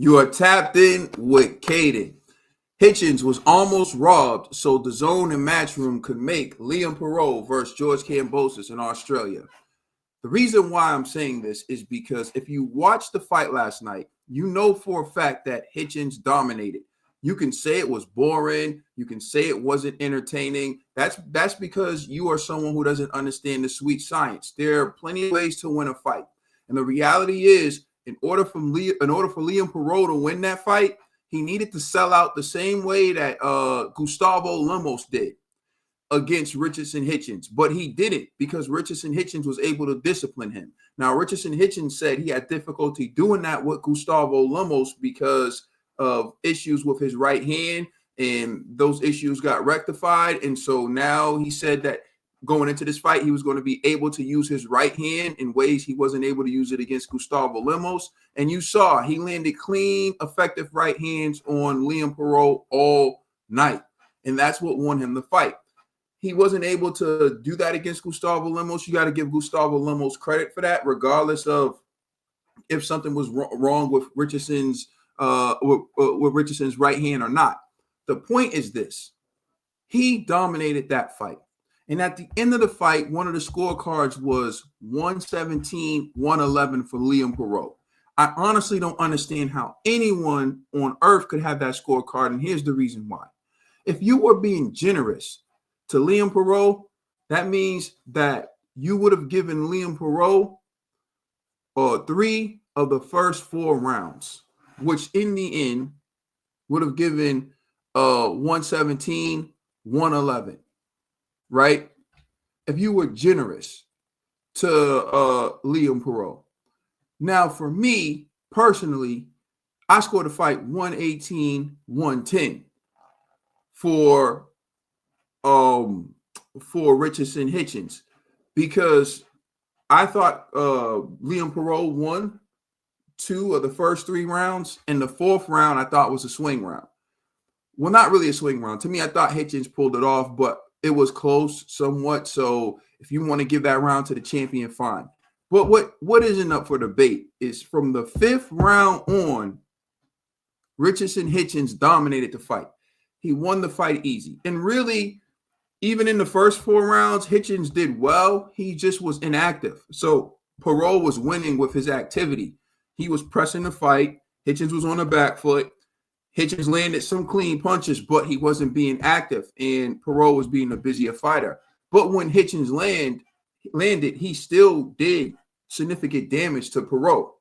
You are tapped in with Caden. Hitchins was almost robbed so DAZN and Matchroom could make Liam Paro versus George Kambosos in Australia. The reason why I'm saying this is because if you watched the fight last night, you know for a fact that Hitchins dominated. You can say it was boring. You can say it wasn't entertaining. That's because you are someone who doesn't understand the sweet science. There are plenty of ways to win a fight. And the reality is, in order for Liam Paro to win that fight, he needed to sell out the same way that Gustavo Lemos did against Richardson Hitchins, but he didn't because Richardson Hitchins was able to discipline him. Now, Richardson Hitchins said he had difficulty doing that with Gustavo Lemos because of issues with his right hand, and those issues got rectified. And so now he said that going into this fight, he was going to be able to use his right hand in ways he wasn't able to use it against Gustavo Lemos. And you saw he landed clean, effective right hands on Liam Paro all night. And that's what won him the fight. He wasn't able to do that against Gustavo Lemos. You got to give Gustavo Lemos credit for that, regardless of if something was wrong with Richardson's right hand or not. The point is this: he dominated that fight. And at the end of the fight, one of the scorecards was 117-111 for Liam Paro. I honestly don't understand how anyone on earth could have that scorecard, and here's the reason why. If you were being generous to Liam Paro, that means that you would have given Liam Paro 3 of the first 4 rounds, which in the end would have given 117-111, right? If you were generous to Liam Paro. Now, for me personally, I scored a fight 118-110 for Richardson Hitchins because I thought Liam Paro won 2 of the first 3 rounds, and the 4th round I thought was a swing round. Well, not really a swing round. To me, I thought Hitchins pulled it off, but it was close somewhat. So if you want to give that round to the champion, fine. But what isn't up for debate is from the 5th round on, Richardson Hitchins dominated the fight. He won the fight easy. And really, even in the first 4 rounds, Hitchins did well. He just was inactive. So Paro was winning with his activity. He was pressing the fight. Hitchins was on the back foot. Hitchins landed some clean punches, but he wasn't being active, and Paro was being a busier fighter. But when Hitchins landed, he still did significant damage to Paro.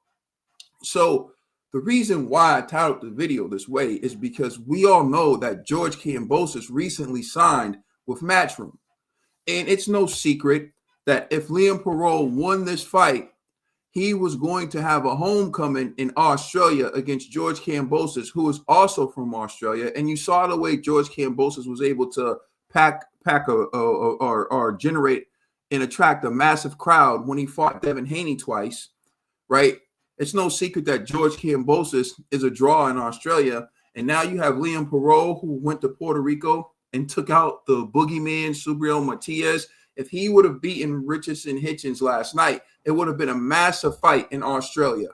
So the reason why I titled the video this way is because we all know that George Kambosos recently signed with Matchroom. And it's no secret that if Liam Paro won this fight, he was going to have a homecoming in Australia against George Kambosos, who is also from Australia. And you saw the way George Kambosos was able to pack or generate and attract a massive crowd when he fought Devin Haney twice, right? It's no secret that George Kambosos is a draw in Australia. And now you have Liam Paro, who went to Puerto Rico and took out the boogeyman, Subriel Matias. If he would have beaten Richardson Hitchins last night, it would have been a massive fight in Australia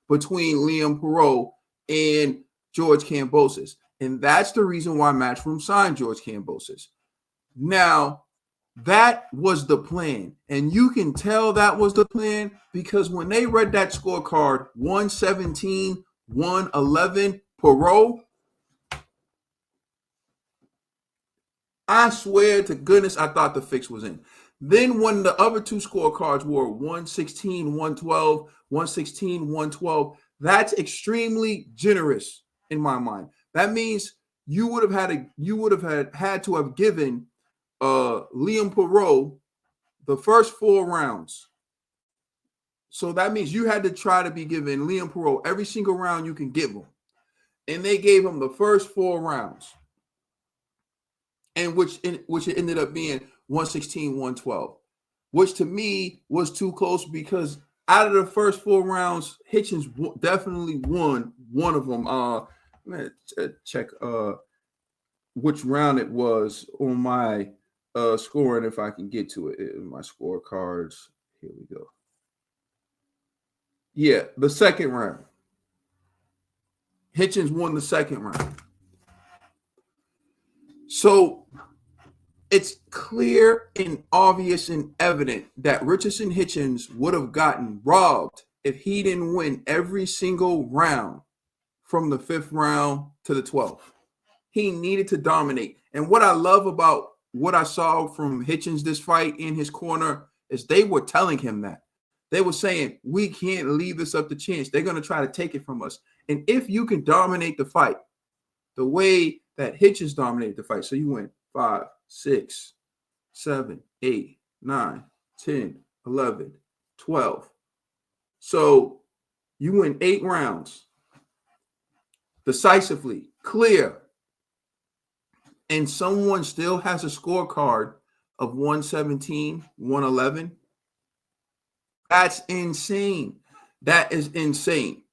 between Liam Paro and George Kambosos. And that's the reason why Matchroom signed George Kambosos. Now, that was the plan. And you can tell that was the plan because when they read that scorecard, 117-111 Paro, I swear to goodness, I thought the fix was in. Then when the other 2 scorecards were 116-112, 116-112, that's extremely generous in my mind. That means you would have had to have given Liam Paro the first 4 rounds. So that means you had to try to be giving Liam Paro every single round you can give him. And they gave him the first 4 rounds. And which it ended up being 116-112, which to me was too close because out of the first 4 rounds, Hitchins definitely won one of them. I'm going to check which round it was on my scoring if I can get to it in my scorecards. Here we go. Yeah, the second round. Hitchins won the second round. So it's clear and obvious and evident that Richardson Hitchins would have gotten robbed if he didn't win every single round from the 5th round to the 12th. He needed to dominate. And what I love about what I saw from Hitchins this fight in his corner is they were telling him that. They were saying, we can't leave this up to chance. They're going to try to take it from us. And if you can dominate the fight the way that Hitchins dominated the fight, so you went 5, 6, 7, 8, 9, 10, 11, 12. So you win 8 rounds decisively, clear, and someone still has a scorecard of 117, 111. That's insane. That is insane.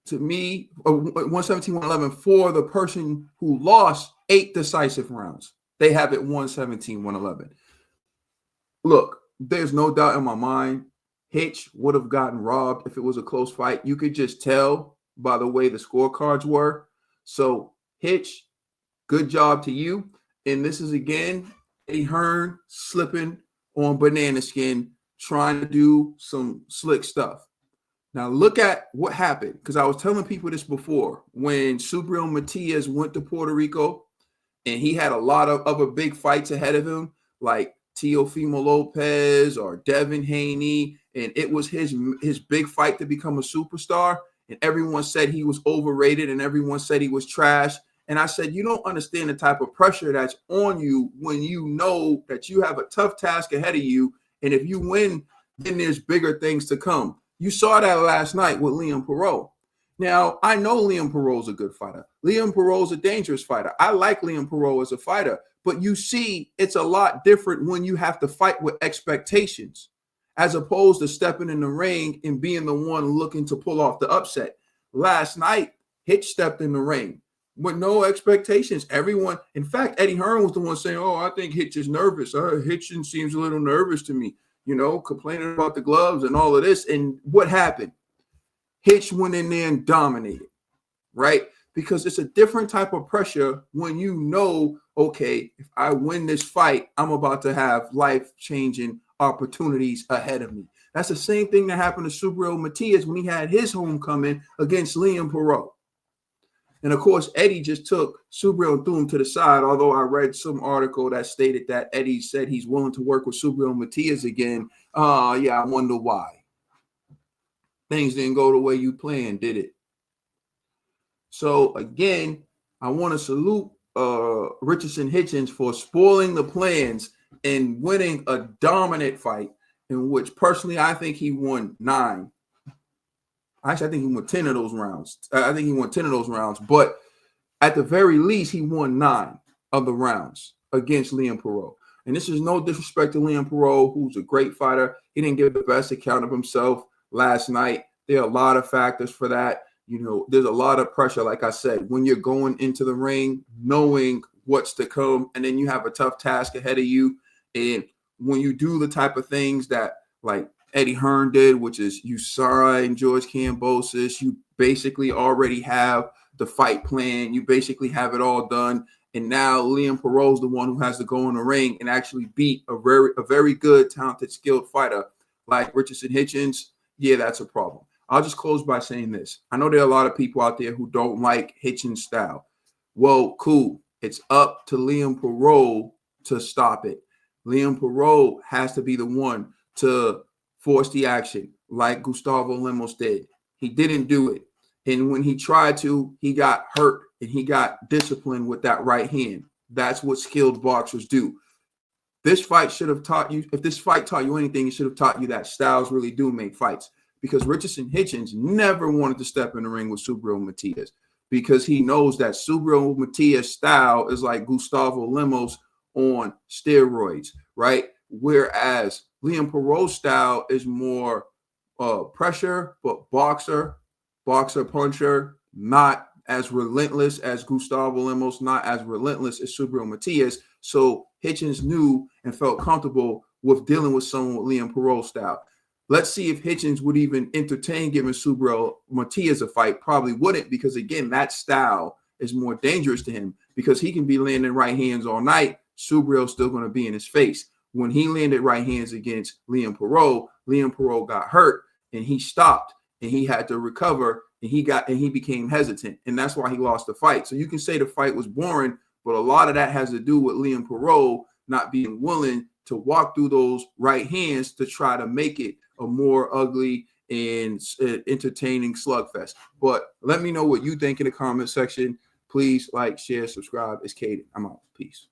To me, 117, 111 for the person who lost 8 decisive rounds. They have it 117, 111. Look, there's no doubt in my mind Hitch would have gotten robbed if it was a close fight. You could just tell by the way the scorecards were. So, Hitch, good job to you. And this is, again, Eddie Hearn slipping on banana skin, trying to do some slick stuff. Now, look at what happened, because I was telling people this before. When Subriel Matias went to Puerto Rico, and he had a lot of other big fights ahead of him, like Teofimo Lopez or Devin Haney, and it was his big fight to become a superstar, and everyone said he was overrated, and everyone said he was trash. And I said, you don't understand the type of pressure that's on you when you know that you have a tough task ahead of you, and if you win, then there's bigger things to come. You saw that last night with Liam Paro. Now, I know Liam Perot's a good fighter. Liam Perot's a dangerous fighter. I like Liam Paro as a fighter, but you see, it's a lot different when you have to fight with expectations as opposed to stepping in the ring and being the one looking to pull off the upset. Last night, Hitch stepped in the ring with no expectations. Everyone, in fact, Eddie Hearn was the one saying, oh, I think Hitch is nervous. Hitchins seems a little nervous to me, complaining about the gloves and all of this. And what happened? Hitch went in there and dominated, right? Because it's a different type of pressure when you know, okay, if I win this fight, I'm about to have life-changing opportunities ahead of me. That's the same thing that happened to Subriel Matias when he had his homecoming against Liam Paro. And, of course, Eddie just took Subriel and threw him to the side, although I read some article that stated that Eddie said he's willing to work with Subriel Matias again. Yeah, I wonder why. Things didn't go the way you planned, did it? So, again, I want to salute Richardson Hitchins for spoiling the plans and winning a dominant fight in which, personally, I think he won 9. Actually, I think he won 10 of those rounds. But at the very least, he won 9 of the rounds against Liam Paro. And this is no disrespect to Liam Paro, who's a great fighter. He didn't give the best account of himself last night. There are a lot of factors for that. There's a lot of pressure, like I said, when you're going into the ring, knowing what's to come, and then you have a tough task ahead of you. And when you do the type of things that, like, Eddie Hearn did, which is you sign George Kambosos, you basically already have the fight plan. You basically have it all done. And now Liam Paro is the one who has to go in the ring and actually beat a very good, talented, skilled fighter like Richardson Hitchins. Yeah, that's a problem. I'll just close by saying this. I know there are a lot of people out there who don't like Hitchins' style. Well, cool. It's up to Liam Paro to stop it. Liam Paro has to be the one to force the action like Gustavo Lemos did. He didn't do it. And when he tried to, he got hurt and he got disciplined with that right hand. That's what skilled boxers do. This fight should have taught you, if this fight taught you anything, it should have taught you that styles really do make fights. Because Richardson Hitchins never wanted to step in the ring with Subriel Matias because he knows that Subriel Matias' style is like Gustavo Lemos on steroids, right? Whereas Liam Paro's style is more pressure, but boxer, puncher, not as relentless as Gustavo Lemos, not as relentless as Subriel Matias. So Hitchins knew and felt comfortable with dealing with someone with Liam Paro's style. Let's see if Hitchins would even entertain giving Subriel Matias a fight. Probably wouldn't, because again, that style is more dangerous to him, because he can be landing right hands all night. Subriel's still going to be in his face. When he landed right hands against Liam Paro got hurt and he stopped and he had to recover and he became hesitant, and that's why he lost the fight. So you can say the fight was boring, but a lot of that has to do with Liam Paro not being willing to walk through those right hands to try to make it a more ugly and entertaining slugfest. But let me know what you think in the comment section. Please like, share, subscribe. It's Caden. I'm out. Peace.